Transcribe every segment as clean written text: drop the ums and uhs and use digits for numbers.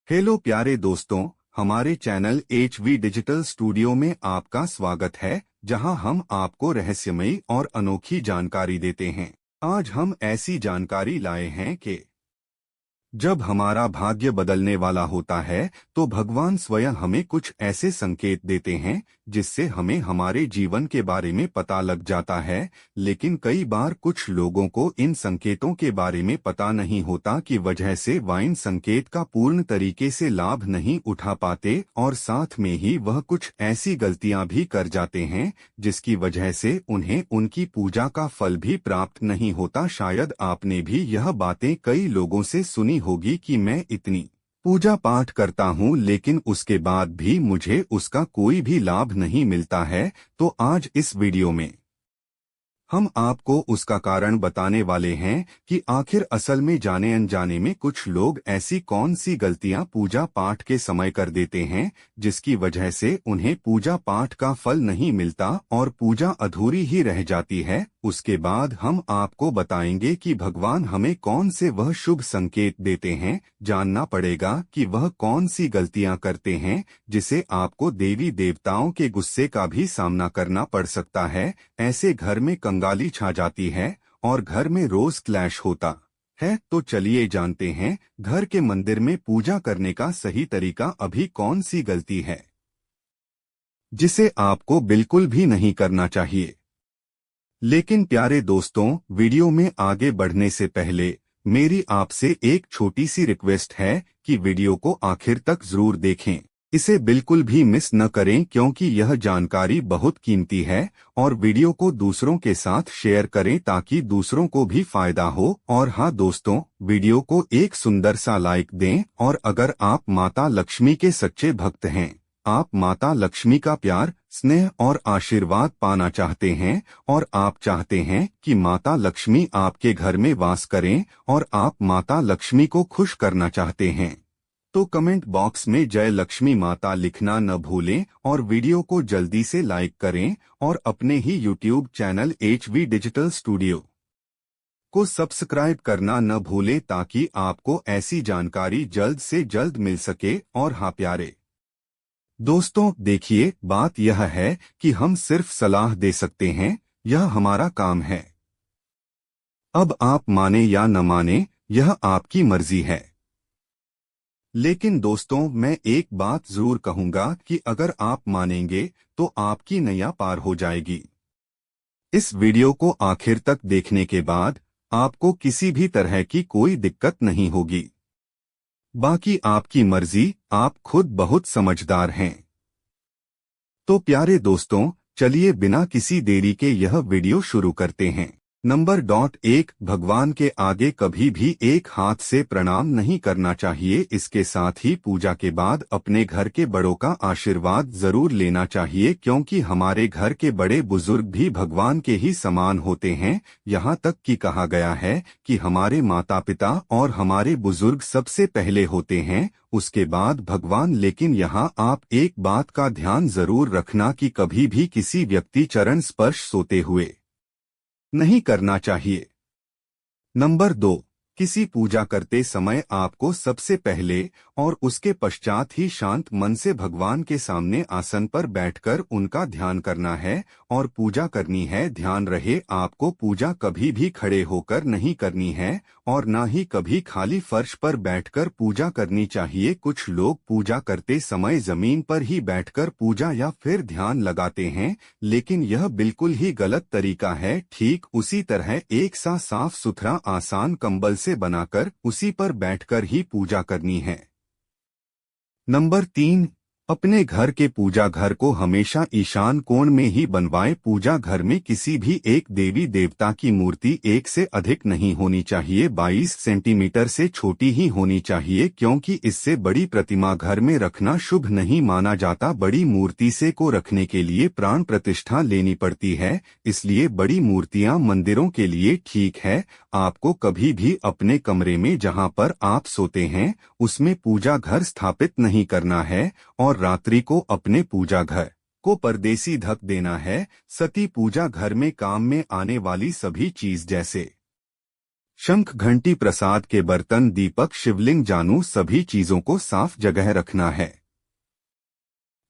Hello प्यारे दोस्तों, हमारे चैनल HV डिजिटल स्टूडियो में आपका स्वागत है, जहां हम आपको रहस्यमयी और अनोखी जानकारी देते हैं। आज हम ऐसी जानकारी लाए हैं कि जब हमारा भाग्य बदलने वाला होता है तो भगवान स्वयं हमें कुछ ऐसे संकेत देते हैं जिससे हमें हमारे जीवन के बारे में पता लग जाता है। लेकिन कई बार कुछ लोगों को इन संकेतों के बारे में पता नहीं होता की वजह से वह इन संकेत का पूर्ण तरीके से लाभ नहीं उठा पाते और साथ में ही वह कुछ ऐसी गलतियां भी कर जाते हैं जिसकी वजह से उन्हें उनकी पूजा का फल भी प्राप्त नहीं होता। शायद आपने भी यह बातें कई लोगों से सुनी होगी कि मैं इतनी पूजा पाठ करता हूँ लेकिन उसके बाद भी मुझे उसका कोई भी लाभ नहीं मिलता है। तो आज इस वीडियो में हम आपको उसका कारण बताने वाले हैं कि आखिर असल में जाने अनजाने में कुछ लोग ऐसी कौन सी गलतियां पूजा पाठ के समय कर देते हैं जिसकी वजह से उन्हें पूजा पाठ का फल नहीं मिलता और पूजा अधूरी ही रह जाती है। उसके बाद हम आपको बताएंगे कि भगवान हमें कौन से वह शुभ संकेत देते हैं। जानना पड़ेगा कि वह कौन सी गलतियां करते हैं जिसे आपको देवी देवताओं के गुस्से का भी सामना करना पड़ सकता है। ऐसे घर में कंगाली छा जाती है और घर में रोज क्लैश होता है। तो चलिए जानते हैं घर के मंदिर में पूजा करने का सही तरीका। अभी कौन सी गलती है जिसे आपको बिल्कुल भी नहीं करना चाहिए। लेकिन प्यारे दोस्तों, वीडियो में आगे बढ़ने से पहले मेरी आपसे एक छोटी सी रिक्वेस्ट है कि वीडियो को आखिर तक जरूर देखें। इसे बिल्कुल भी मिस न करें क्योंकि यह जानकारी बहुत कीमती है और वीडियो को दूसरों के साथ शेयर करें ताकि दूसरों को भी फायदा हो। और हाँ दोस्तों, वीडियो को एक सुंदर सा लाइक दें। और अगर आप माता लक्ष्मी के सच्चे भक्त हैं, आप माता लक्ष्मी का प्यार, स्नेह और आशीर्वाद पाना चाहते हैं और आप चाहते हैं कि माता लक्ष्मी आपके घर में वास करें और आप माता लक्ष्मी को खुश करना चाहते हैं, तो कमेंट बॉक्स में जय लक्ष्मी माता लिखना न भूलें और वीडियो को जल्दी से लाइक करें और अपने ही YouTube channel HV digital studio को सब्सक्राइब करना न भूलें ताकि आपको ऐसी जानकारी जल्द से जल्द मिल सके। और हाँ प्यारे दोस्तों, देखिए, बात यह है कि हम सिर्फ सलाह दे सकते हैं, यह हमारा काम है। अब आप माने या न माने, यह आपकी मर्जी है। लेकिन दोस्तों, मैं एक बात जरूर कहूंगा कि अगर आप मानेंगे तो आपकी नैया पार हो जाएगी। इस वीडियो को आखिर तक देखने के बाद आपको किसी भी तरह की कोई दिक्कत नहीं होगी। बाकी आपकी मर्जी, आप खुद बहुत समझदार हैं। तो प्यारे दोस्तों, चलिए बिना किसी देरी के यह वीडियो शुरू करते हैं। नंबर 1, भगवान के आगे कभी भी एक हाथ से प्रणाम नहीं करना चाहिए। इसके साथ ही पूजा के बाद अपने घर के बड़ों का आशीर्वाद जरूर लेना चाहिए क्योंकि हमारे घर के बड़े बुजुर्ग भी भगवान के ही समान होते हैं। यहाँ तक कि कहा गया है कि हमारे माता पिता और हमारे बुजुर्ग सबसे पहले होते हैं, उसके बाद भगवान। लेकिन यहाँ आप एक बात का ध्यान जरूर रखना कि कभी भी किसी व्यक्ति चरण स्पर्श सोते हुए नहीं करना चाहिए। नंबर 2, किसी पूजा करते समय आपको सबसे पहले और उसके पश्चात ही शांत मन से भगवान के सामने आसन पर बैठकर उनका ध्यान करना है और पूजा करनी है। ध्यान रहे, आपको पूजा कभी भी खड़े होकर नहीं करनी है और न ही कभी खाली फर्श पर बैठकर पूजा करनी चाहिए। कुछ लोग पूजा करते समय जमीन पर ही बैठकर पूजा या फिर ध्यान लगाते हैं, लेकिन यह बिल्कुल ही गलत तरीका है। ठीक उसी तरह एक सा साफ सुथरा आसान कंबल से बनाकर उसी पर बैठकर ही पूजा करनी है। नंबर 3, अपने घर के पूजा घर को हमेशा ईशान कोण में ही बनवाएं। पूजा घर में किसी भी एक देवी देवता की मूर्ति एक से अधिक नहीं होनी चाहिए, 22 सेंटीमीटर से छोटी ही होनी चाहिए क्योंकि इससे बड़ी प्रतिमा घर में रखना शुभ नहीं माना जाता। बड़ी मूर्ति से को रखने के लिए प्राण प्रतिष्ठा लेनी पड़ती है, इसलिए बड़ी मूर्तियां मंदिरों के लिए ठीक है। आपको कभी भी अपने कमरे में जहां पर आप सोते हैं उसमें पूजा घर स्थापित नहीं करना है और रात्रि को अपने पूजा घर को परदेसी ढक देना है। सती पूजा घर में काम में आने वाली सभी चीज जैसे शंख, घंटी, प्रसाद के बर्तन, दीपक, शिवलिंग, जानू सभी चीजों को साफ जगह रखना है।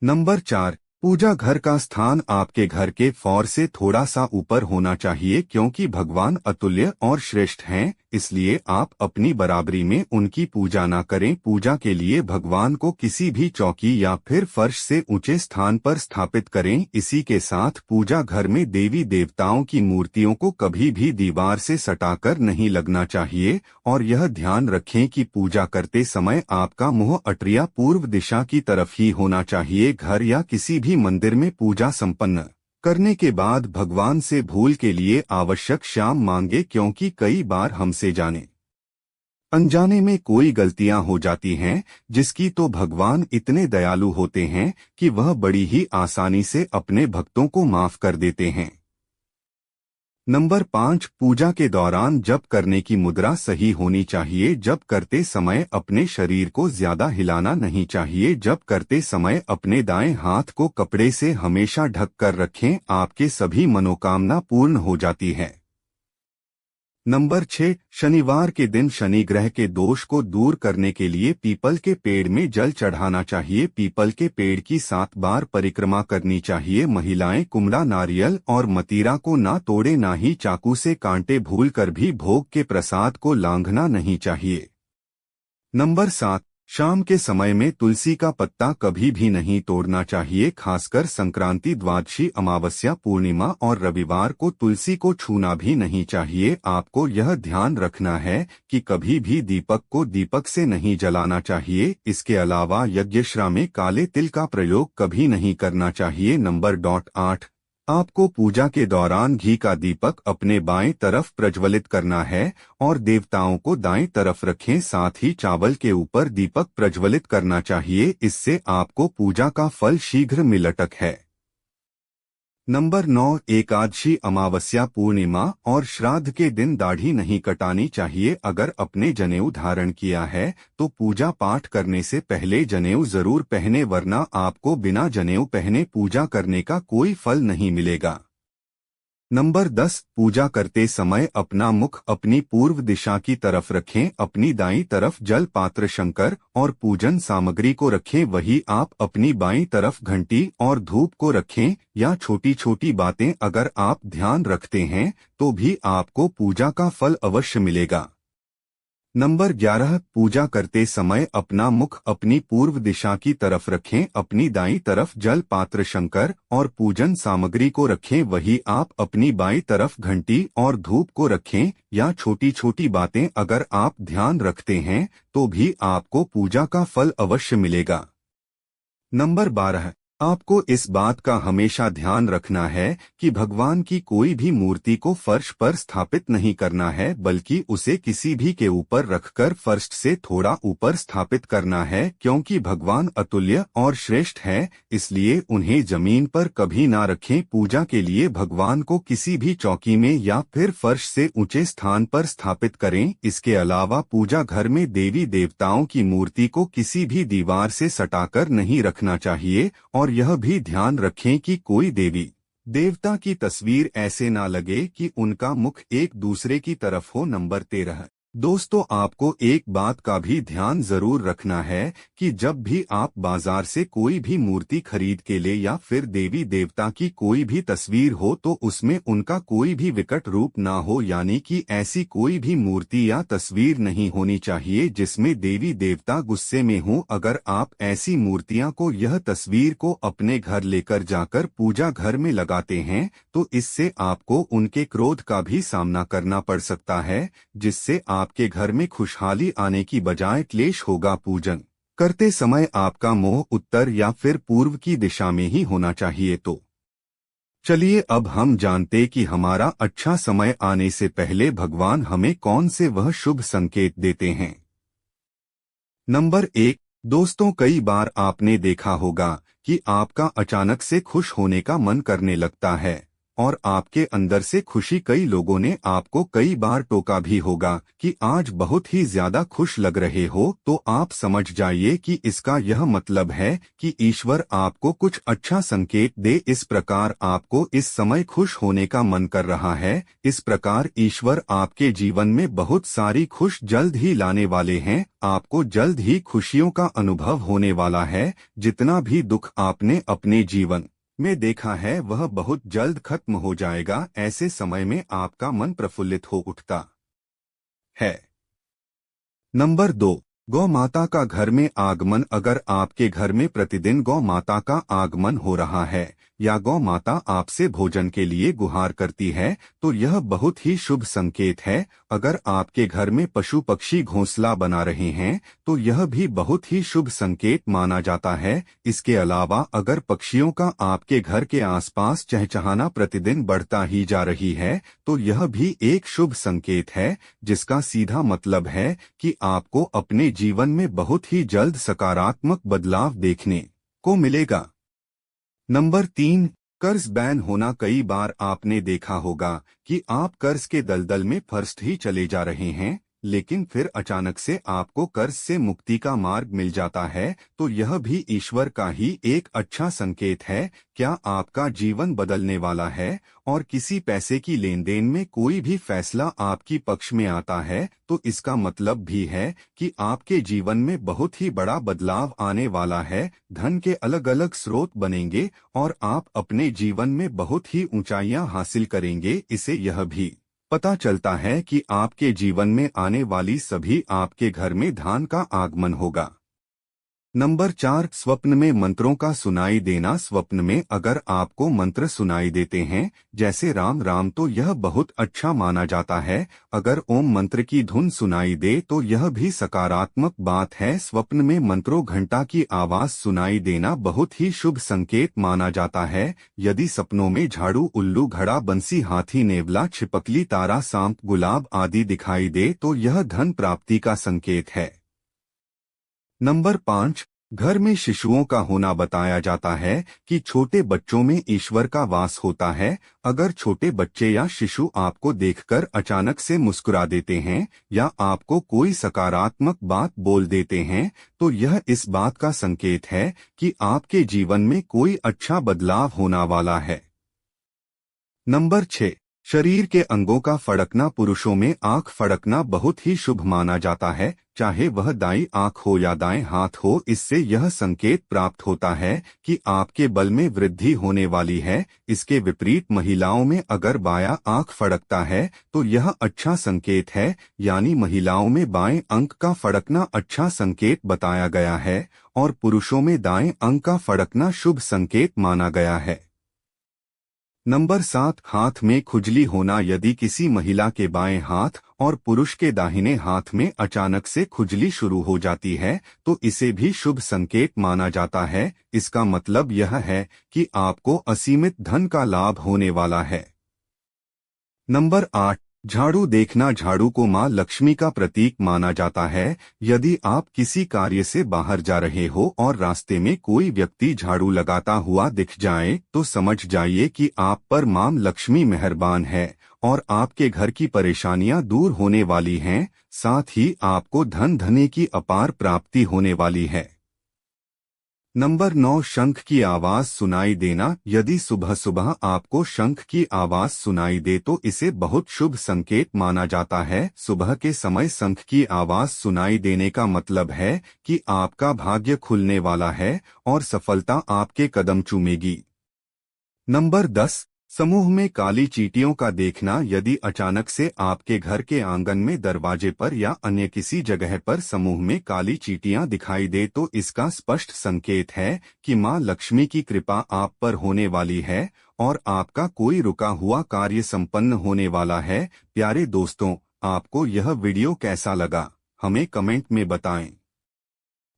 नंबर 4, पूजा घर का स्थान आपके घर के फ्लोर से थोड़ा सा ऊपर होना चाहिए क्योंकि भगवान अतुल्य और श्रेष्ठ हैं, इसलिए आप अपनी बराबरी में उनकी पूजा ना करें। पूजा के लिए भगवान को किसी भी चौकी या फिर फर्श से ऊंचे स्थान पर स्थापित करें। इसी के साथ पूजा घर में देवी देवताओं की मूर्तियों को कभी भी दीवार से सटाकर नहीं लगना चाहिए और यह ध्यान रखें कि पूजा करते समय आपका मुंह अटरिया पूर्व दिशा की तरफ ही होना चाहिए। घर या किसी भी मंदिर में पूजा संपन्न करने के बाद भगवान से भूल के लिए आवश्यक क्षमा मांगे क्योंकि कई बार हमसे जाने अनजाने में कोई गलतियां हो जाती हैं जिसकी तो भगवान इतने दयालु होते हैं कि वह बड़ी ही आसानी से अपने भक्तों को माफ कर देते हैं। नंबर 5, पूजा के दौरान जप करने की मुद्रा सही होनी चाहिए। जप करते समय अपने शरीर को ज्यादा हिलाना नहीं चाहिए। जप करते समय अपने दाएं हाथ को कपड़े से हमेशा ढक कर रखें, आपके सभी मनोकामना पूर्ण हो जाती है। नंबर 6, शनिवार के दिन शनि ग्रह के दोष को दूर करने के लिए पीपल के पेड़ में जल चढ़ाना चाहिए। पीपल के पेड़ की 7 बार परिक्रमा करनी चाहिए। महिलाएं कुमड़ा, नारियल और मतीरा को ना तोड़े, ना ही चाकू से कांटे। भूलकर भी भोग के प्रसाद को लांघना नहीं चाहिए। नंबर 7, शाम के समय में तुलसी का पत्ता कभी भी नहीं तोड़ना चाहिए। खासकर संक्रांति, द्वादशी, अमावस्या, पूर्णिमा और रविवार को तुलसी को छूना भी नहीं चाहिए। आपको यह ध्यान रखना है कि कभी भी दीपक को दीपक से नहीं जलाना चाहिए। इसके अलावा यज्ञश्रा में काले तिल का प्रयोग कभी नहीं करना चाहिए। नंबर 8, आपको पूजा के दौरान घी का दीपक अपने बाएं तरफ प्रज्वलित करना है और देवताओं को दाएं तरफ रखें। साथ ही चावल के ऊपर दीपक प्रज्वलित करना चाहिए, इससे आपको पूजा का फल शीघ्र मिलटक है। नंबर 9, एकादशी, अमावस्या, पूर्णिमा और श्राद्ध के दिन दाढ़ी नहीं कटानी चाहिए। अगर अपने जनेऊ धारण किया है तो पूजा पाठ करने से पहले जनेऊ जरूर पहने, वरना आपको बिना जनेऊ पहने पूजा करने का कोई फल नहीं मिलेगा। नंबर 10, पूजा करते समय अपना मुख अपनी पूर्व दिशा की तरफ रखें। अपनी दाईं तरफ जल पात्र, शंकर और पूजन सामग्री को रखें, वही आप अपनी बाईं तरफ घंटी और धूप को रखें। या छोटी छोटी बातें अगर आप ध्यान रखते हैं तो भी आपको पूजा का फल अवश्य मिलेगा। नंबर 11, पूजा करते समय अपना मुख अपनी पूर्व दिशा की तरफ रखें। अपनी दाईं तरफ जल पात्र, शंकर और पूजन सामग्री को रखें, वही आप अपनी बाईं तरफ घंटी और धूप को रखें। या छोटी छोटी बातें अगर आप ध्यान रखते हैं तो भी आपको पूजा का फल अवश्य मिलेगा। नंबर 12, आपको इस बात का हमेशा ध्यान रखना है कि भगवान की कोई भी मूर्ति को फर्श पर स्थापित नहीं करना है, बल्कि उसे किसी भी के ऊपर रखकर फर्श से थोड़ा ऊपर स्थापित करना है, क्योंकि भगवान अतुल्य और श्रेष्ठ है, इसलिए उन्हें जमीन पर कभी ना रखें। पूजा के लिए भगवान को किसी भी चौकी में या फिर फर्श से ऊंचे स्थान पर स्थापित करें। इसके अलावा पूजा घर में देवी देवताओं की मूर्ति को किसी भी दीवार से सटाकर नहीं रखना चाहिए और यह भी ध्यान रखें कि कोई देवी देवता की तस्वीर ऐसे ना लगे कि उनका मुख एक दूसरे की तरफ हो। नंबर 13, दोस्तों, आपको एक बात का भी ध्यान जरूर रखना है कि जब भी आप बाजार से कोई भी मूर्ति खरीद के ले या फिर देवी देवता की कोई भी तस्वीर हो तो उसमें उनका कोई भी विकट रूप ना हो, यानी कि ऐसी कोई भी मूर्ति या तस्वीर नहीं होनी चाहिए जिसमें देवी देवता गुस्से में हो। अगर आप ऐसी मूर्तियां को यह तस्वीर को अपने घर लेकर जाकर पूजा घर में लगाते हैं तो इससे आपको उनके क्रोध का भी सामना करना पड़ सकता है, जिससे आपके घर में खुशहाली आने की बजाय क्लेश होगा। पूजन करते समय आपका मुंह उत्तर या फिर पूर्व की दिशा में ही होना चाहिए। तो चलिए अब हम जानते कि हमारा अच्छा समय आने से पहले भगवान हमें कौन से वह शुभ संकेत देते हैं। नंबर 1, दोस्तों, कई बार आपने देखा होगा कि आपका अचानक से खुश होने का मन करने लगता है। और आपके अंदर से खुशी। कई लोगों ने आपको कई बार टोका भी होगा कि आज बहुत ही ज्यादा खुश लग रहे हो, तो आप समझ जाइए कि इसका यह मतलब है कि ईश्वर आपको कुछ अच्छा संकेत दे। इस प्रकार आपको इस समय खुश होने का मन कर रहा है। इस प्रकार ईश्वर आपके जीवन में बहुत सारी खुश जल्द ही लाने वाले हैं। आपको जल्द ही खुशियों का अनुभव होने वाला है। जितना भी दुख आपने अपने जीवन में देखा है वह बहुत जल्द खत्म हो जाएगा। ऐसे समय में आपका मन प्रफुल्लित हो उठता है। नंबर 2, गौ माता का घर में आगमन। अगर आपके घर में प्रतिदिन गौ माता का आगमन हो रहा है या गौ माता आपसे भोजन के लिए गुहार करती है तो यह बहुत ही शुभ संकेत है। अगर आपके घर में पशु पक्षी घोंसला बना रहे हैं तो यह भी बहुत ही शुभ संकेत माना जाता है। इसके अलावा अगर पक्षियों का आपके घर के आसपास चहचहाना प्रतिदिन बढ़ता ही जा रही है तो यह भी एक शुभ संकेत है, जिसका सीधा मतलब है कि आपको अपने जीवन में बहुत ही जल्द सकारात्मक बदलाव देखने को मिलेगा। नंबर 3, कर्ज बैन होना। कई बार आपने देखा होगा कि आप कर्ज के दलदल में फंस ही चले जा रहे हैं, लेकिन फिर अचानक से आपको कर्ज से मुक्ति का मार्ग मिल जाता है, तो यह भी ईश्वर का ही एक अच्छा संकेत है। क्या आपका जीवन बदलने वाला है और किसी पैसे की लेन देन में कोई भी फैसला आपकी पक्ष में आता है तो इसका मतलब भी है कि आपके जीवन में बहुत ही बड़ा बदलाव आने वाला है। धन के अलग अलग स्रोत बनेंगे और आप अपने जीवन में बहुत ही ऊंचाइयां हासिल करेंगे। इसे यह भी पता चलता है कि आपके जीवन में आने वाली सभी आपके घर में धन का आगमन होगा। नंबर 4, स्वप्न में मंत्रों का सुनाई देना। स्वप्न में अगर आपको मंत्र सुनाई देते हैं जैसे राम राम तो यह बहुत अच्छा माना जाता है। अगर ओम मंत्र की धुन सुनाई दे तो यह भी सकारात्मक बात है। स्वप्न में मंत्रों घंटा की आवाज सुनाई देना बहुत ही शुभ संकेत माना जाता है। यदि सपनों में झाड़ू, उल्लू, घड़ा, बंसी, हाथी, नेवला, छिपकली, तारा, सांप, गुलाब आदि दिखाई दे तो यह धन प्राप्ति का संकेत है। नंबर 5, घर में शिशुओं का होना। बताया जाता है कि छोटे बच्चों में ईश्वर का वास होता है। अगर छोटे बच्चे या शिशु आपको देखकर अचानक से मुस्कुरा देते हैं या आपको कोई सकारात्मक बात बोल देते हैं तो यह इस बात का संकेत है कि आपके जीवन में कोई अच्छा बदलाव होने वाला है। नंबर 6, शरीर के अंगों का फड़कना। पुरुषों में आंख फड़कना बहुत ही शुभ माना जाता है, चाहे वह दाईं आंख हो या दाएं हाथ हो। इससे यह संकेत प्राप्त होता है कि आपके बल में वृद्धि होने वाली है। इसके विपरीत महिलाओं में अगर बायां आंख फड़कता है तो यह अच्छा संकेत है, यानी महिलाओं में बाएं अंक का फड़कना अच्छा संकेत बताया गया है और पुरुषों में दाएं अंक का फड़कना शुभ संकेत माना गया है। नंबर 7, हाथ में खुजली होना। यदि किसी महिला के बाएं हाथ और पुरुष के दाहिने हाथ में अचानक से खुजली शुरू हो जाती है तो इसे भी शुभ संकेत माना जाता है। इसका मतलब यह है कि आपको असीमित धन का लाभ होने वाला है। नंबर 8, झाड़ू देखना। झाड़ू को मां लक्ष्मी का प्रतीक माना जाता है। यदि आप किसी कार्य से बाहर जा रहे हो और रास्ते में कोई व्यक्ति झाड़ू लगाता हुआ दिख जाए तो समझ जाइए कि आप पर मां लक्ष्मी मेहरबान है और आपके घर की परेशानियां दूर होने वाली हैं। साथ ही आपको धन धने की अपार प्राप्ति होने वाली है। नंबर 9, शंख की आवाज सुनाई देना। यदि सुबह सुबह आपको शंख की आवाज सुनाई दे तो इसे बहुत शुभ संकेत माना जाता है। सुबह के समय शंख की आवाज सुनाई देने का मतलब है कि आपका भाग्य खुलने वाला है और सफलता आपके कदम चूमेगी। नंबर 10, समूह में काली चींटियों का देखना। यदि अचानक से आपके घर के आंगन में दरवाजे पर या अन्य किसी जगह पर समूह में काली चींटियां दिखाई दे तो इसका स्पष्ट संकेत है कि मां लक्ष्मी की कृपा आप पर होने वाली है और आपका कोई रुका हुआ कार्य संपन्न होने वाला है। प्यारे दोस्तों, आपको यह वीडियो कैसा लगा हमें कमेंट में बताएं।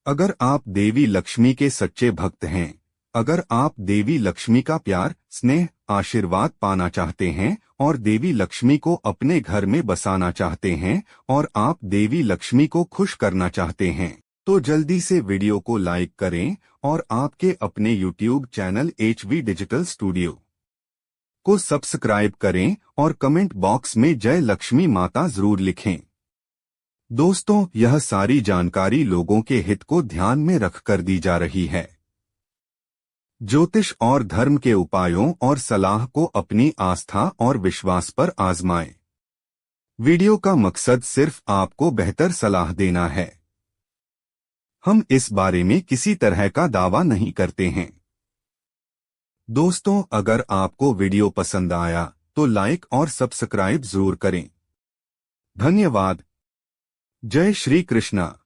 अगर आप देवी लक्ष्मी के सच्चे भक्त हैं, अगर आप देवी लक्ष्मी का प्यार, स्नेह, आशीर्वाद पाना चाहते हैं और देवी लक्ष्मी को अपने घर में बसाना चाहते हैं और आप देवी लक्ष्मी को खुश करना चाहते हैं तो जल्दी से वीडियो को लाइक करें और आपके अपने YouTube channel HV digital studio को सब्सक्राइब करें और कमेंट बॉक्स में जय लक्ष्मी माता जरूर लिखें। दोस्तों, यह सारी जानकारी लोगों के हित को ध्यान में रखकर दी जा रही है। ज्योतिष और धर्म के उपायों और सलाह को अपनी आस्था और विश्वास पर आजमाएं। वीडियो का मकसद सिर्फ आपको बेहतर सलाह देना है। हम इस बारे में किसी तरह का दावा नहीं करते हैं। दोस्तों, अगर आपको वीडियो पसंद आया तो लाइक और सब्सक्राइब जरूर करें। धन्यवाद। जय श्री कृष्णा।